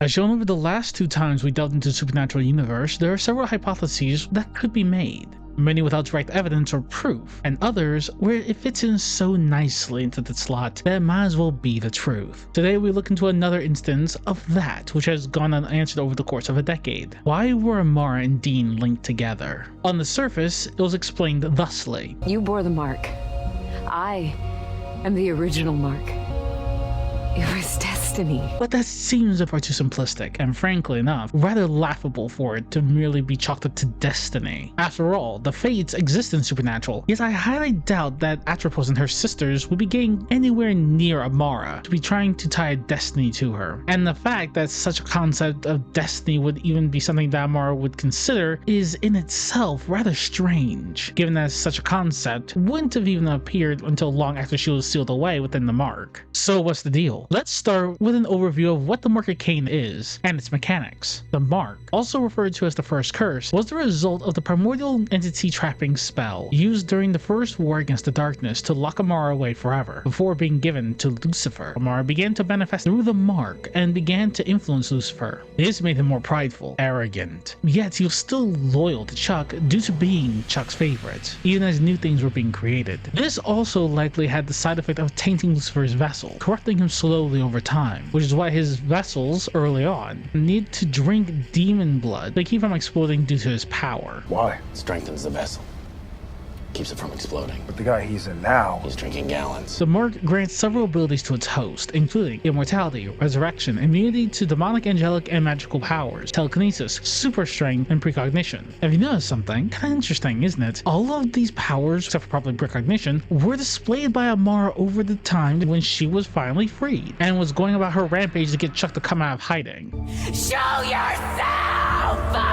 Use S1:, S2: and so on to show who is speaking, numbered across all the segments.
S1: As shown over the last 2 times we delved into the supernatural universe, there are several hypotheses that could be made. Many without direct evidence or proof, and others where it fits in so nicely into the slot that it might as well be the truth. Today we look into another instance of that which has gone unanswered over the course of a decade. Why were Amara and Dean linked together? On the surface, it was explained thusly.
S2: You bore the mark. I am the original mark. It was destiny.
S1: But that seems far too simplistic, and frankly enough, rather laughable for it to merely be chalked up to destiny. After all, the fates exist in Supernatural, yet I highly doubt that Attributions and her sisters would be getting anywhere near Amara to be trying to tie a destiny to her. And the fact that such a concept of destiny would even be something that Amara would consider is in itself rather strange, given that such a concept wouldn't have even appeared until long after she was sealed away within the mark. So what's the deal? Let's start with an overview of what the Mark of Cain is and its mechanics. The mark, also referred to as the first curse, was the result of the primordial entity trapping spell used during the first war against the darkness to lock Amara away forever, before being given to Lucifer. Amara began to manifest through the mark and began to influence Lucifer. This made him more prideful, arrogant, yet he was still loyal to Chuck due to being Chuck's favorite, even as new things were being created. This also likely had the side effect of tainting Lucifer's vessel, corrupting him slowly over time, which is why his vessels early on need to drink demon blood to keep from exploding due to his power.
S3: Why?
S4: Strengthens the vessel. Keeps it from exploding.
S3: But the guy he's in now...
S4: He's drinking gallons.
S1: The mark grants several abilities to its host, including immortality, resurrection, immunity to demonic, angelic, and magical powers, telekinesis, super strength, and precognition. Have you noticed something? Kinda interesting, isn't it? All of these powers, except for probably precognition, were displayed by Amara over the time when she was finally freed, and was going about her rampage to get Chuck to come out of hiding.
S2: Show yourself!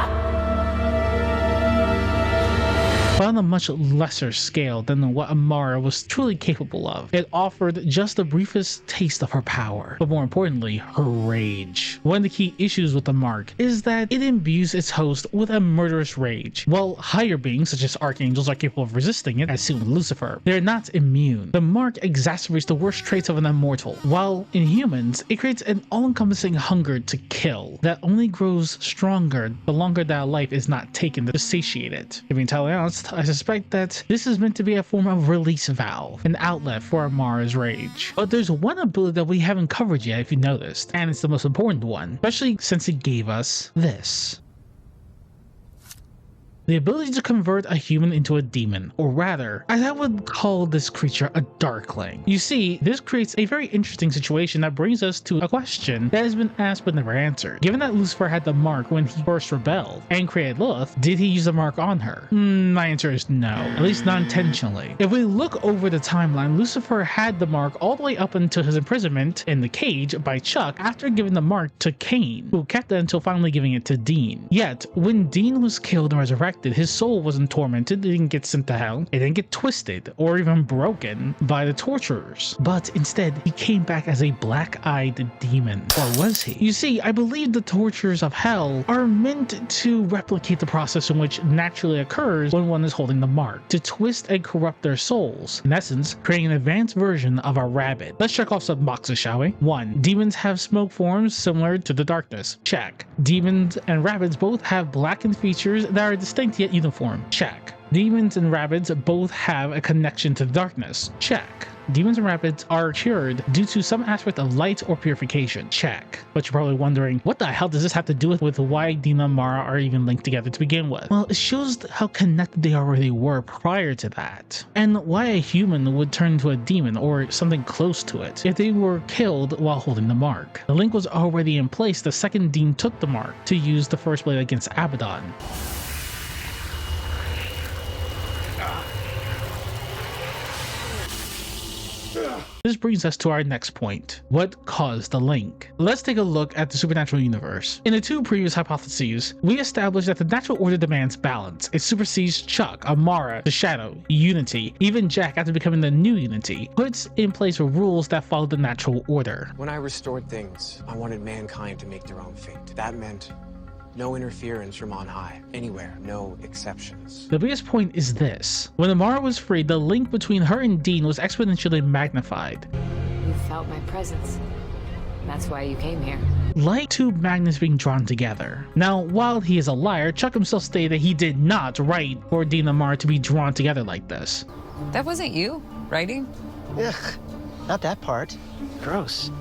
S1: But on a much lesser scale than what Amara was truly capable of. It offered just the briefest taste of her power, but more importantly, her rage. One of the key issues with the mark is that it imbues its host with a murderous rage. While higher beings such as archangels are capable of resisting it, as seen with Lucifer, they're not immune. The mark exacerbates the worst traits of an immortal, while in humans, it creates an all-encompassing hunger to kill that only grows stronger the longer that a life is not taken to satiate it. To be entirely honest, I suspect that this is meant to be a form of release valve, an outlet for Amara's rage. But there's one ability that we haven't covered yet if you noticed, and it's the most important one, especially since it gave us this. The ability to convert a human into a demon, or rather, as I would call this creature, a darkling. You see, this creates a very interesting situation that brings us to a question that has been asked but never answered. Given that Lucifer had the mark when he first rebelled and created Lilith, did he use the mark on her? My answer is no, at least not intentionally. If we look over the timeline, Lucifer had the mark all the way up until his imprisonment in the cage by Chuck after giving the mark to Cain, who kept it until finally giving it to Dean. Yet, when Dean was killed and resurrected, his soul wasn't tormented, it didn't get sent to hell, it didn't get twisted or even broken by the torturers, but instead he came back as a black-eyed demon. Or was he? You see, I believe the tortures of hell are meant to replicate the process in which naturally occurs when one is holding the mark, to twist and corrupt their souls, in essence creating an advanced version of a rabbit. Let's check off some boxes, shall we? 1. Demons have smoke forms similar to the darkness. Check. Demons and rabbits both have blackened features that are distinct yet uniform. Check. Demons and rabbits both have a connection to the darkness. Check. Demons and rabbits are cured due to some aspect of light or purification. Check. But you're probably wondering, what the hell does this have to do with why Dean and Amara are even linked together to begin with? Well, it shows how connected they already were prior to that, and why a human would turn into a demon or something close to it if they were killed while holding the mark. The link was already in place the second Dean took the mark to use the first blade against Abaddon. This brings us to our next point. What caused the link? Let's take a look at the supernatural universe. In the 2 previous hypotheses, we established that the natural order demands balance. It supersedes Chuck, Amara, the Shadow, Unity, even Jack after becoming the new Unity, puts in place rules that follow the natural order.
S5: When I restored things, I wanted mankind to make their own fate. That meant no interference from on high, anywhere, no exceptions.
S1: The biggest point is this. When Amara was freed, the link between her and Dean was exponentially magnified.
S2: You felt my presence. That's why you came here.
S1: like two magnets being drawn together. Now, while he is a liar, Chuck himself stated that he did not write for Dean and Amara to be drawn together like this.
S3: That wasn't you writing?
S6: Ugh, not that part. Gross.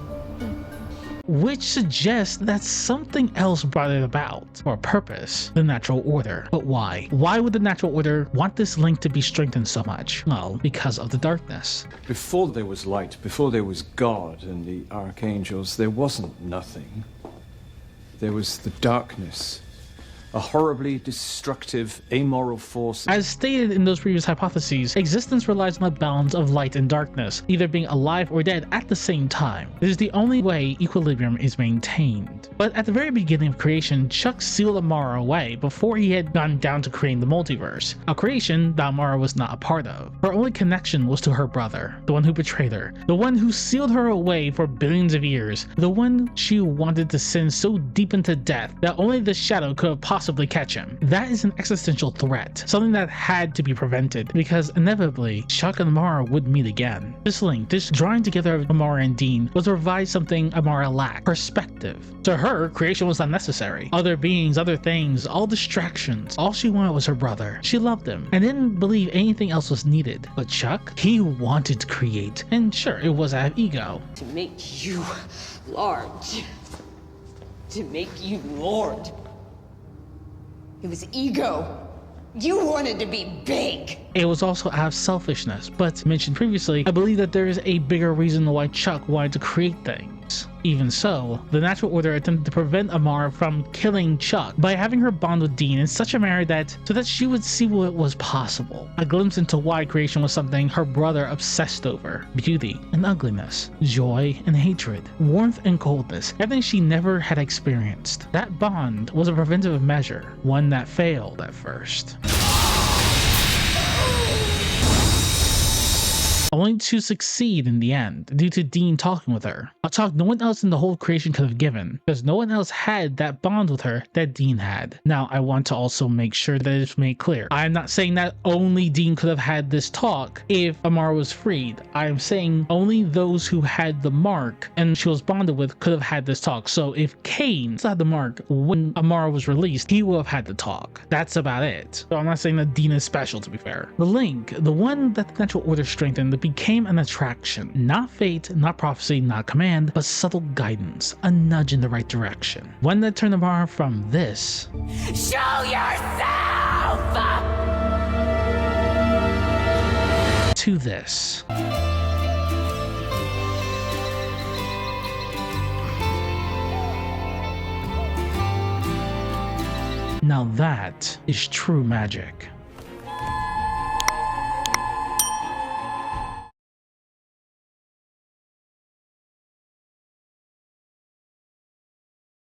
S1: Which suggests that something else brought it about, or a purpose, the natural order. But why? Why would the natural order want this link to be strengthened so much? Well, because of the darkness.
S7: Before there was light, before there was God and the archangels, there wasn't nothing. There was the darkness. A horribly destructive, amoral force.
S1: As stated in those previous hypotheses, existence relies on the balance of light and darkness, either being alive or dead at the same time. This is the only way equilibrium is maintained. But at the very beginning of creation, Chuck sealed Amara away before he had gone down to creating the multiverse, a creation that Amara was not a part of. Her only connection was to her brother, the one who betrayed her, the one who sealed her away for billions of years, the one she wanted to send so deep into death that only the shadow could have possibly catch him. That is an existential threat, something that had to be prevented, because inevitably Chuck and Amara would meet again. This link, this drawing together of Amara and Dean, was to provide something Amara lacked: perspective. To her, creation was unnecessary. Other beings, other things, all distractions. All she wanted was her brother. She loved him and didn't believe anything else was needed. But Chuck, he wanted to create, and sure, it was out of ego.
S8: To make you large. To make you Lord. It was ego. You wanted to be big.
S1: It was also out of selfishness, but mentioned previously, I believe that there is a bigger reason why Chuck wanted to create things. Even so, the natural order attempted to prevent Amara from killing Chuck by having her bond with Dean in such a manner that so that she would see what was possible. A glimpse into why creation was something her brother obsessed over: beauty and ugliness, joy and hatred, warmth and coldness, everything she never had experienced. That bond was a preventive measure, one that failed at first, only to succeed in the end due to Dean talking with her. A talk no one else in the whole creation could have given, because no one else had that bond with her that Dean had. Now, I want to also make sure that it's made clear. I am not saying that only Dean could have had this talk if Amara was freed. I am saying only those who had the mark and she was bonded with could have had this talk. So if Cain still had the mark when Amara was released, he would have had the talk. That's about it. So I'm not saying that Dean is special, to be fair. The link, the one that the natural order strengthened, became an attraction. Not fate, not prophecy, not command, but subtle guidance, a nudge in the right direction. One that turned Amara from this
S8: Show yourself!
S1: to this. Now that is true magic.